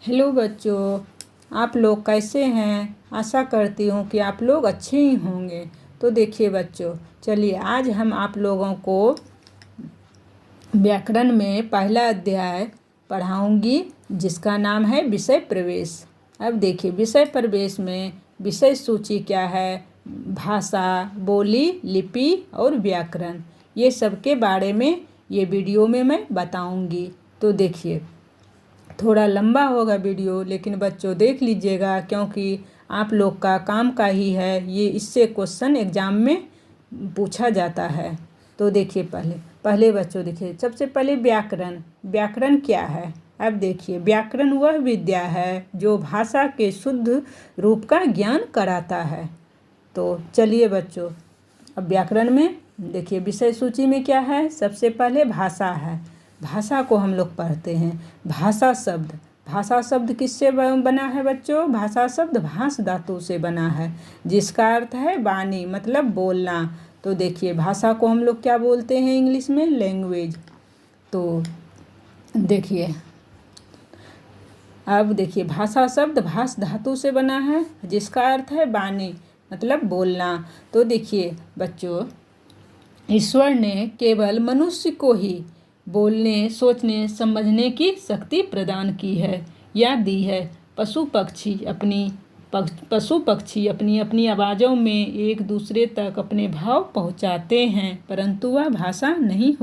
Hello बच्चों, आप लोग कैसे हैं। आशा करती हूँ कि आप लोग अच्छे ही होंगे। तो देखिए बच्चों, चलिए आज हम आप लोगों को व्याकरण में पहला अध्याय पढ़ाऊंगी जिसका नाम है विषय प्रवेश। अब देखिए विषय प्रवेश में विषय सूची क्या है, भाषा, बोली, लिपि और व्याकरण, ये सब के बारे में ये वीडियो में मैं बताऊंगी। तो देखिए थोड़ा लंबा होगा वीडियो, लेकिन बच्चों देख लीजिएगा क्योंकि आप लोग का काम का ही है ये, इससे क्वेश्चन एग्ज़ाम में पूछा जाता है। तो देखिए पहले पहले बच्चों देखिए सबसे पहले व्याकरण। व्याकरण क्या है? अब देखिए व्याकरण वह विद्या है जो भाषा के शुद्ध रूप का ज्ञान कराता है। तो चलिए बच्चों, अब व्याकरण में देखिए विषय सूची में क्या है। सबसे पहले भाषा है। भाषा को हम लोग पढ़ते हैं। भाषा शब्द, भाषा शब्द किससे बना है बच्चों? भाषा शब्द भाष धातु से बना है जिसका अर्थ है वाणी, मतलब बोलना। तो देखिए भाषा को हम लोग क्या बोलते हैं इंग्लिश में? लैंग्वेज। तो देखिए अब देखिए भाषा शब्द भाष धातु से बना है जिसका अर्थ है वाणी, मतलब बोलना। तो देखिए बच्चों, ईश्वर ने केवल मनुष्य को ही बोलने, सोचने, समझने की शक्ति प्रदान की है या दी है। पशु पक्षी अपनी अपनी आवाज़ों में एक दूसरे तक अपने भाव पहुंचाते हैं, परंतु वह भाषा नहीं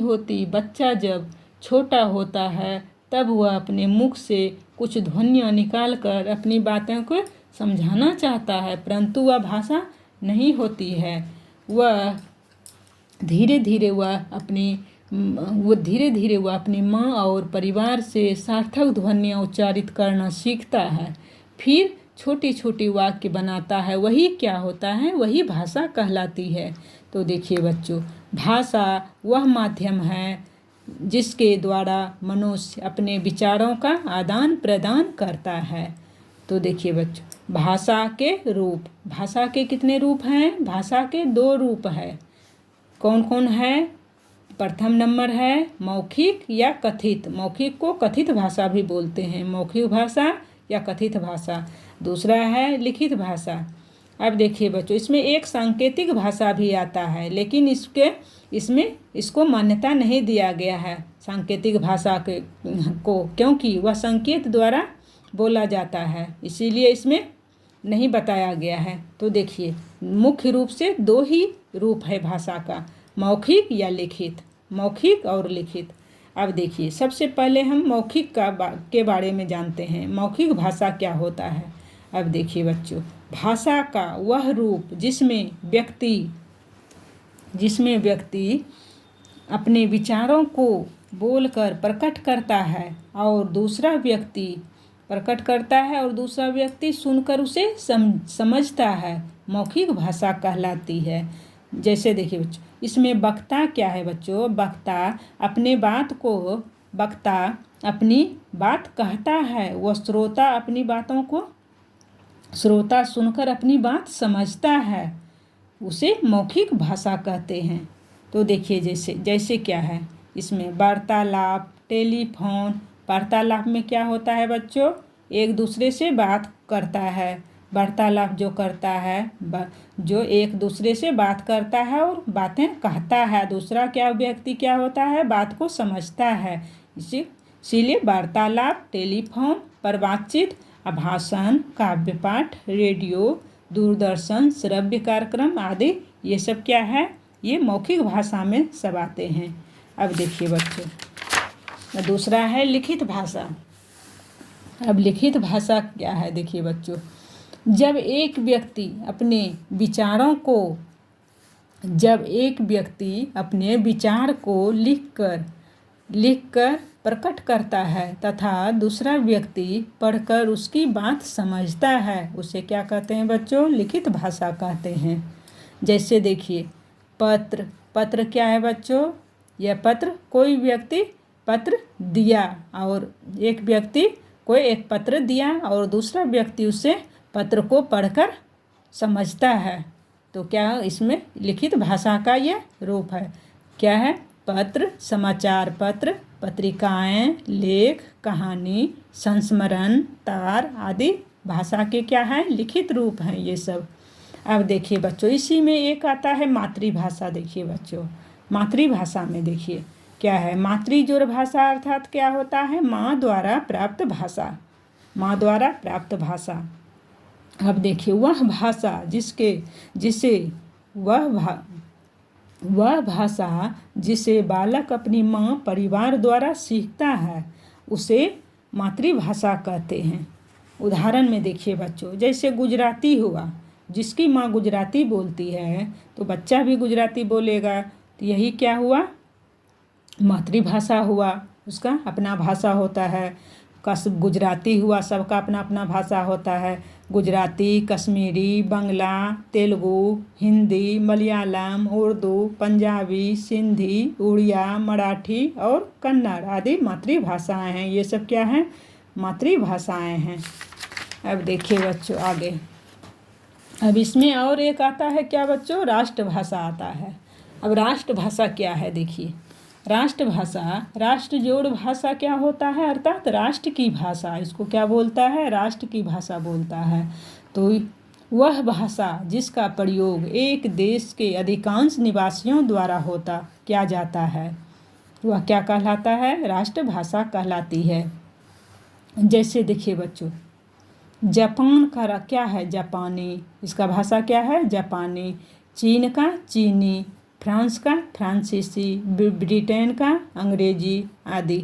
होती। बच्चा जब छोटा होता है तब वह अपने मुख से कुछ ध्वनियाँ निकालकर अपनी बातों को समझाना चाहता है, परंतु वह भाषा नहीं होती है। वह धीरे धीरे वह अपनी माँ और परिवार से सार्थक ध्वनियाँ उच्चारित करना सीखता है, फिर छोटी छोटी वाक्य बनाता है। वही क्या होता है? वही भाषा कहलाती है। तो देखिए बच्चों, भाषा वह माध्यम है जिसके द्वारा मनुष्य अपने विचारों का आदान प्रदान करता है। तो देखिए बच्चों, भाषा के रूप, भाषा के कितने रूप हैं? भाषा के 2 रूप है। कौन कौन है? प्रथम नंबर है मौखिक या कथित। मौखिक को कथित भाषा भी बोलते हैं, मौखिक भाषा या कथित भाषा। दूसरा है लिखित भाषा। अब देखिए बच्चों, इसमें एक सांकेतिक भाषा भी आता है, लेकिन इसको मान्यता नहीं दिया गया है सांकेतिक भाषा को, क्योंकि वह संकेत द्वारा बोला जाता है, इसीलिए इसमें नहीं बताया गया है। तो देखिए मुख्य रूप से 2 ही रूप है भाषा का, मौखिक या लिखित, मौखिक और लिखित। अब देखिए सबसे पहले हम मौखिक के बारे में जानते हैं। मौखिक भाषा क्या होता है? अब देखिए बच्चों, भाषा का वह रूप जिसमें व्यक्ति अपने विचारों को बोलकर प्रकट करता है और दूसरा व्यक्ति सुनकर उसे समझता है, मौखिक भाषा कहलाती है। जैसे देखिए बच्चों, इसमें वक्ता क्या है बच्चों? वक्ता अपनी बात कहता है, वह श्रोता सुनकर अपनी बात समझता है, उसे मौखिक भाषा कहते हैं। तो देखिए जैसे क्या है इसमें वार्तालाप, टेलीफोन। वार्तालाप में क्या होता है बच्चों? एक दूसरे से बात करता है। वार्तालाप जो एक दूसरे से बात करता है और बातें कहता है, दूसरा व्यक्ति क्या होता है? बात को समझता है। इसीलिए वार्तालाप, टेलीफोन पर बातचीत, आभाषण, काव्य पाठ, रेडियो, दूरदर्शन, श्रव्य कार्यक्रम आदि, ये सब क्या है? ये मौखिक भाषा में सब आते हैं। अब देखिए बच्चों, दूसरा है लिखित भाषा। अब लिखित भाषा क्या है? देखिए बच्चों, जब एक व्यक्ति अपने विचार को लिखकर प्रकट करता है तथा दूसरा व्यक्ति पढ़कर उसकी बात समझता है, उसे क्या कहते हैं बच्चों? लिखित भाषा कहते हैं। जैसे देखिए पत्र क्या है बच्चों? यह कोई व्यक्ति पत्र दिया और एक पत्र दिया और दूसरा व्यक्ति उसे पत्र को पढ़कर समझता है। तो क्या इसमें लिखित भाषा का यह रूप है? क्या है? पत्र, समाचार पत्र, पत्रिकाएं, लेख, कहानी, संस्मरण, तार आदि भाषा के क्या हैं, लिखित रूप हैं ये सब। अब देखिए बच्चों, इसी में एक आता है मातृभाषा। देखिए बच्चों, मातृभाषा में देखिए क्या है, मातृजोर भाषा अर्थात क्या होता है, माँ द्वारा प्राप्त भाषा, माँ द्वारा प्राप्त भाषा। अब देखिए वह भाषा वह भाषा जिसे बालक अपनी माँ परिवार द्वारा सीखता है उसे मातृभाषा कहते हैं। उदाहरण में देखिए बच्चों, जैसे गुजराती हुआ, जिसकी माँ गुजराती बोलती है तो बच्चा भी गुजराती बोलेगा, तो यही क्या हुआ, मातृभाषा हुआ, उसका अपना भाषा होता है। गुजराती हुआ, सबका अपना अपना भाषा होता है। गुजराती, कश्मीरी, बंगला, तेलुगु, हिंदी, मलयालम, उर्दू, पंजाबी, सिंधी, उड़िया, मराठी और कन्नड़ आदि मातृभाषाएं हैं। ये सब क्या हैं, मातृभाषाएं हैं। अब देखिए बच्चों आगे, अब इसमें और एक आता है क्या बच्चों, राष्ट्रभाषा आता है। अब राष्ट्रभाषा क्या है, देखिए राष्ट्रभाषा, राष्ट्र जोड़ भाषा क्या होता है, अर्थात राष्ट्र की भाषा, इसको क्या बोलता है, राष्ट्र की भाषा बोलता है। तो वह भाषा जिसका प्रयोग एक देश के अधिकांश निवासियों द्वारा किया जाता है, वह क्या कहलाता है, राष्ट्रभाषा कहलाती है। जैसे देखिए बच्चों, जापान का क्या है, जापानी, इसका भाषा क्या है, जापानी। चीन का चीनी, फ्रांस का फ्रांसीसी, ब्रिटेन का अंग्रेजी आदि।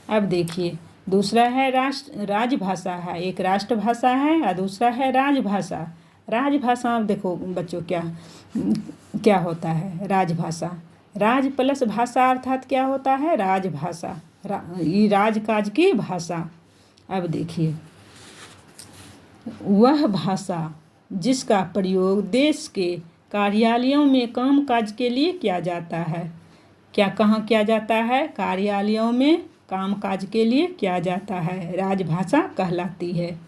अब देखिए दूसरा है राजभाषा है, एक राष्ट्रभाषा है और दूसरा है राजभाषा। राजभाषा देखो बच्चों क्या होता है, राजभाषा, राज प्लस भाषा अर्थात क्या होता है, राजभाषा, ये राजकाज की भाषा। अब देखिए वह भाषा जिसका प्रयोग देश के कार्यालयों में कामकाज के लिए किया जाता है, क्या कहाँ किया जाता है, कार्यालयों में कामकाज के लिए किया जाता है, राजभाषा कहलाती है।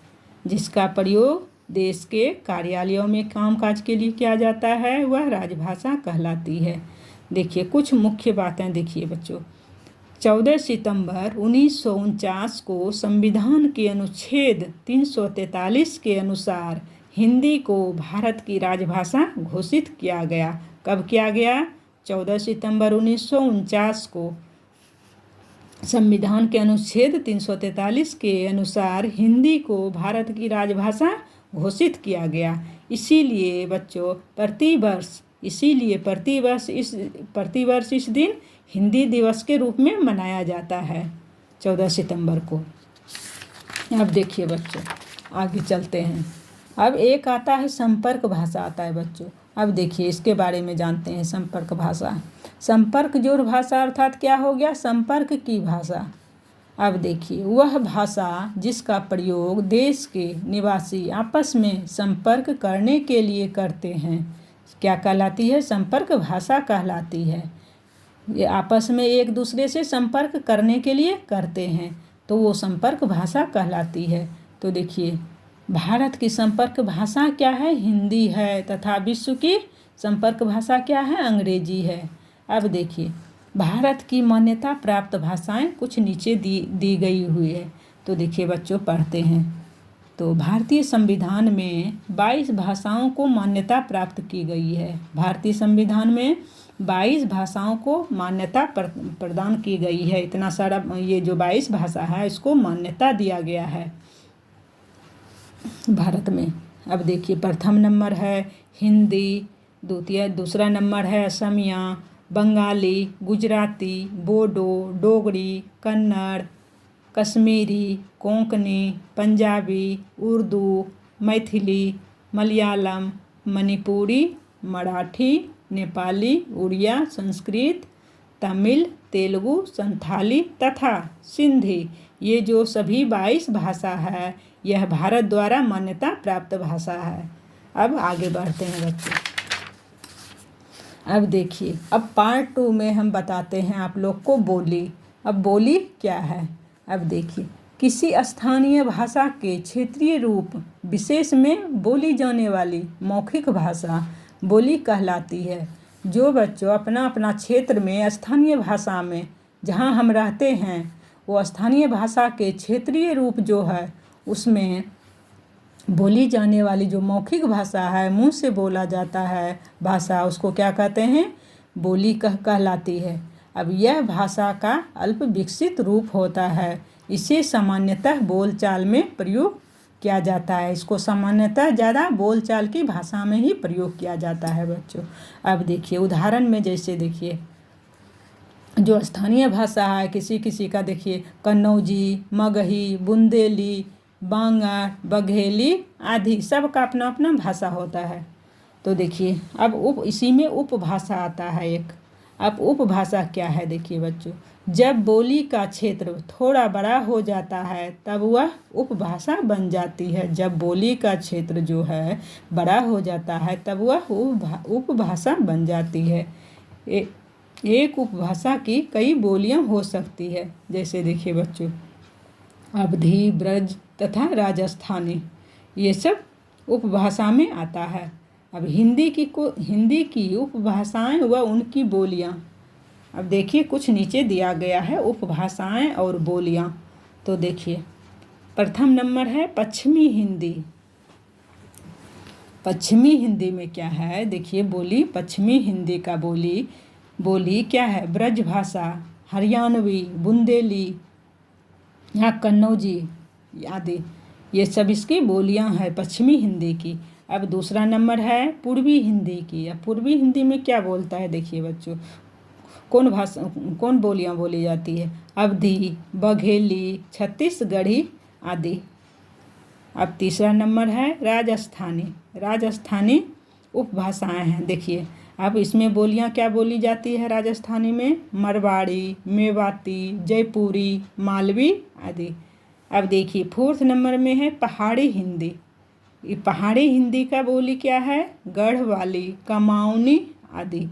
जिसका प्रयोग देश के कार्यालयों में कामकाज के लिए किया जाता है वह राजभाषा कहलाती है। देखिए कुछ मुख्य बातें देखिए बच्चों, 14 सितंबर 1949 को संविधान के अनुच्छेद 343 के अनुसार हिंदी को भारत की राजभाषा घोषित किया गया। कब किया गया, 14 सितंबर 1949 को संविधान के अनुच्छेद 343 के अनुसार हिंदी को भारत की राजभाषा घोषित किया गया। इसीलिए बच्चों प्रतिवर्ष इस दिन हिंदी दिवस के रूप में मनाया जाता है, 14 सितंबर को। अब देखिए बच्चों आगे चलते हैं। अब एक आता है संपर्क भाषा आता है बच्चों। अब देखिए इसके बारे में जानते हैं। संपर्क भाषा, संपर्क जोड़ भाषा अर्थात क्या हो गया, संपर्क की भाषा। अब देखिए वह भाषा जिसका प्रयोग देश के निवासी आपस में संपर्क करने के लिए करते हैं, क्या कहलाती है, संपर्क भाषा कहलाती है। ये आपस में एक दूसरे से संपर्क करने के लिए करते हैं तो वो संपर्क भाषा कहलाती है। तो देखिए भारत की संपर्क भाषा क्या है, हिंदी है, तथा विश्व की संपर्क भाषा क्या है, अंग्रेजी है। अब देखिए भारत की मान्यता प्राप्त भाषाएं कुछ नीचे दी गई हुई है। तो देखिए बच्चों पढ़ते हैं। तो भारतीय संविधान में 22 भाषाओं को मान्यता प्राप्त की गई है। भारतीय संविधान में 22 भाषाओं को मान्यता प्रदान की गई है। इतना सारा ये जो 22 भाषा है इसको मान्यता दिया गया है भारत में। अब देखिए प्रथम नंबर है हिंदी, दूसरा नंबर है असमिया, बंगाली, गुजराती, बोडो, डोगरी, कन्नड़, कश्मीरी, कोंकणी, पंजाबी, उर्दू, मैथिली, मलयालम, मणिपुरी, मराठी, नेपाली, उड़िया, संस्कृत, तमिल, तेलुगु, संथाली तथा सिंधी। ये जो सभी 22 भाषा है यह भारत द्वारा मान्यता प्राप्त भाषा है। अब आगे बढ़ते हैं बच्चों। अब देखिए अब पार्ट 2 में हम बताते हैं आप लोग को बोली। अब बोली क्या है, अब देखिए किसी स्थानीय भाषा के क्षेत्रीय रूप विशेष में बोली जाने वाली मौखिक भाषा बोली कहलाती है। जो बच्चों अपना अपना क्षेत्र में स्थानीय भाषा में जहाँ हम रहते हैं वो स्थानीय भाषा के क्षेत्रीय रूप जो है उसमें बोली जाने वाली जो मौखिक भाषा है, मुंह से बोला जाता है भाषा, उसको क्या कहते हैं? बोली कहलाती है। अब यह भाषा का अल्प विकसित रूप होता है। इसे सामान्यतः बोलचाल में प्रयोग किया जाता है। इसको सामान्यतः ज़्यादा बोलचाल की भाषा में ही प्रयोग किया जाता है बच्चों। अब देखिए उदाहरण में, जैसे देखिए जो स्थानीय भाषा है किसी किसी का, देखिए कन्नौजी, मगही, बुंदेली, बांगा, बघेली आदि सबका अपना अपना भाषा होता है। तो देखिए अब इसी में उपभाषा आता है एक। अब उपभाषा क्या है? देखिए बच्चों, जब बोली का क्षेत्र थोड़ा बड़ा हो जाता है तब वह उपभाषा बन जाती है। जब बोली का क्षेत्र जो है बड़ा हो जाता है तब वह उपभाषा बन जाती है। एक उपभाषा की कई बोलियां हो सकती है। जैसे देखिए बच्चों, अवधी, ब्रज तथा राजस्थानी, ये सब उपभाषा में आता है। अब हिंदी की उपभाषाएं व उनकी बोलियां। अब देखिए कुछ नीचे दिया गया है उपभाषाएं और बोलियां। तो देखिए प्रथम नंबर है पश्चिमी हिंदी। पश्चिमी हिंदी में क्या है? देखिए बोली पश्चिमी हिंदी का बोली क्या है? ब्रज भाषा, हरियाणवी, बुंदेली या कन्नौजी आदि, ये सब इसकी बोलियां हैं पश्चिमी हिंदी की। अब दूसरा नंबर है पूर्वी हिंदी की। अब पूर्वी हिंदी में क्या बोलता है? देखिए बच्चों, कौन बोलियां बोली जाती है? अवधी, बघेली, छत्तीसगढ़ी आदि। अब तीसरा नंबर है राजस्थानी। राजस्थानी उपभाषाएं हैं। देखिए अब इसमें बोलियां क्या बोली जाती है राजस्थानी में? मरवाड़ी, मेवाती, जयपुरी, मालवी आदि। अब देखिए फोर्थ नंबर में है पहाड़ी हिंदी। ये पहाड़ी हिंदी का बोली क्या है? गढ़वाली, कमाऊनी आदि।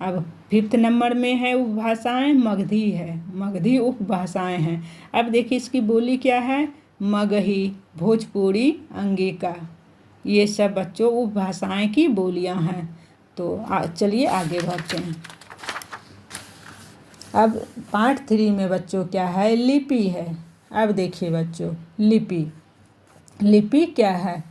अब फिफ्थ नंबर में है उपभाषाएं मगधी है। मगधी उपभाषाएं हैं। अब देखिए इसकी बोली क्या है? मगही, भोजपुरी, अंगिका। ये सब बच्चों उपभाषाएं की बोलियां हैं। तो चलिए आगे बढ़ते हैं। अब पार्ट 3 में बच्चों क्या है? लिपि है। अब देखिए बच्चों, लिपि क्या है?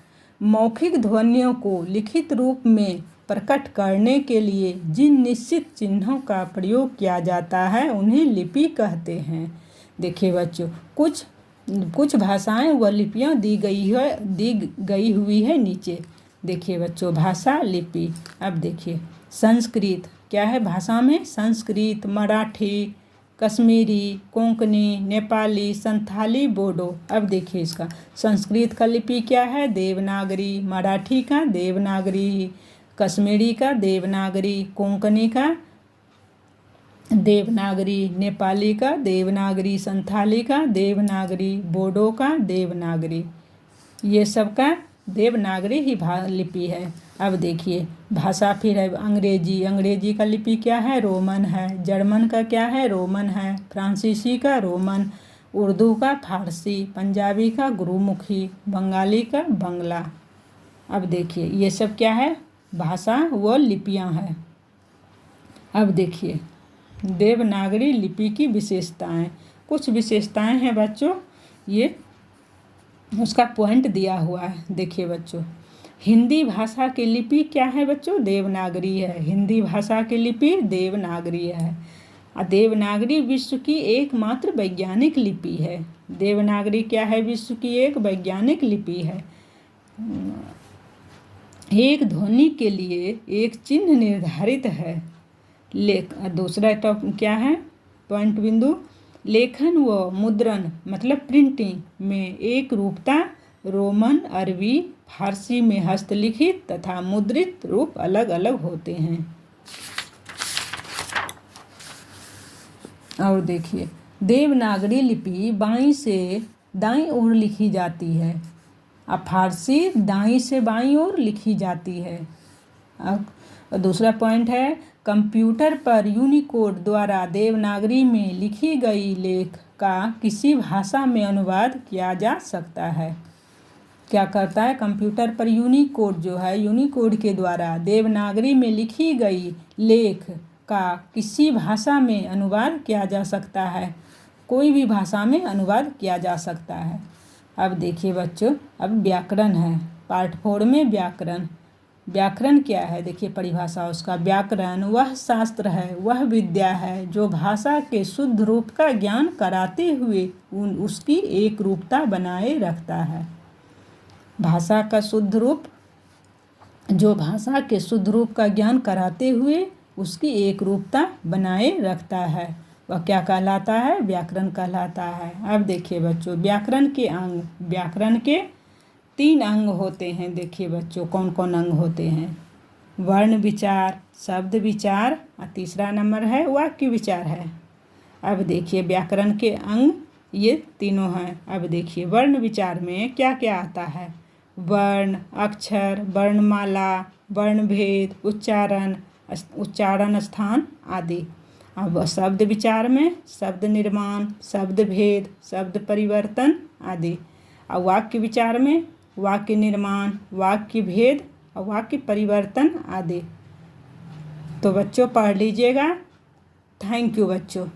मौखिक ध्वनियों को लिखित रूप में प्रकट करने के लिए जिन निश्चित चिन्हों का प्रयोग किया जाता है उन्हें लिपि कहते हैं। देखिए बच्चों, कुछ भाषाएं व लिपियां दी गई हुई है नीचे। देखिए बच्चों, भाषा, लिपि। अब देखिए संस्कृत क्या है? भाषा में संस्कृत, मराठी, कश्मीरी, कोंकणी, नेपाली, संथाली, बोडो। अब देखिए इसका संस्कृत का लिपि क्या है? देवनागरी। मराठी का देवनागरी, कश्मीरी का देवनागरी, कोंकणी का देवनागरी, नेपाली का देवनागरी, संथाली का देवनागरी, बोडो का देवनागरी। ये सब का देवनागरी ही लिपि है। अब देखिए भाषा फिर है अंग्रेजी। अंग्रेजी का लिपि क्या है? रोमन है। जर्मन का क्या है? रोमन है। फ्रांसीसी का रोमन, उर्दू का फारसी, पंजाबी का गुरुमुखी, बंगाली का बंगला। अब देखिए ये सब क्या है? भाषा व लिपियां हैं। अब देखिए देवनागरी लिपि की विशेषताएं। कुछ विशेषताएं हैं बच्चों, ये उसका पॉइंट दिया हुआ है। देखिए बच्चों, हिंदी भाषा की लिपि क्या है बच्चों? देवनागरी है। हिंदी भाषा की लिपि देवनागरी है। देवनागरी विश्व की एकमात्र वैज्ञानिक लिपि है। देवनागरी क्या है? विश्व की एक वैज्ञानिक लिपि है। एक ध्वनि के लिए एक चिन्ह निर्धारित है। दूसरा टॉपिक क्या है? पॉइंट बिंदु, लेखन व मुद्रण मतलब प्रिंटिंग में एक रूपता। रोमन, अरबी, फारसी में हस्तलिखित तथा मुद्रित रूप अलग अलग होते हैं। और देखिए देवनागरी लिपि बाईं से दाईं ओर लिखी जाती है। अब फारसी दाईं से बाईं ओर लिखी जाती है। अब दूसरा पॉइंट है कंप्यूटर पर यूनिकोड द्वारा देवनागरी में लिखी गई लेख का किसी भाषा में अनुवाद किया जा सकता है। क्या करता है, कंप्यूटर पर यूनिकोड जो है, यूनिकोड के द्वारा देवनागरी में लिखी गई लेख का किसी भाषा में अनुवाद किया जा सकता है। कोई भी भाषा में अनुवाद किया जा सकता है। अब देखिए बच्चों, अब व्याकरण है। पार्ट 4 में व्याकरण। व्याकरण क्या है, देखिए परिभाषा उसका। व्याकरण वह शास्त्र है, वह विद्या है जो भाषा के शुद्ध रूप का ज्ञान कराते हुए उसकी एक रूपता बनाए रखता है। भाषा का शुद्ध रूप, जो भाषा के शुद्ध रूप का ज्ञान कराते हुए उसकी एक रूपता बनाए रखता है, वह क्या कहलाता है, व्याकरण कहलाता है। अब देखिए बच्चों, व्याकरण के अंग। व्याकरण के 3 अंग होते हैं। देखिए बच्चों, कौन कौन अंग होते हैं। वर्ण विचार, शब्द विचार और तीसरा नंबर है वाक्य विचार है। अब देखिए व्याकरण के अंग ये तीनों हैं। अब देखिए वर्ण विचार में क्या क्या आता है। वर्ण, अक्षर, वर्णमाला, वर्णभेद, उच्चारण स्थान आदि। अब शब्द विचार में शब्द निर्माण, शब्द भेद, शब्द परिवर्तन आदि। और वाक्य विचार में वाक्य निर्माण, वाक्य भेद और वाक्य परिवर्तन आदि। तो बच्चों पढ़ लीजिएगा। थैंक यू बच्चों।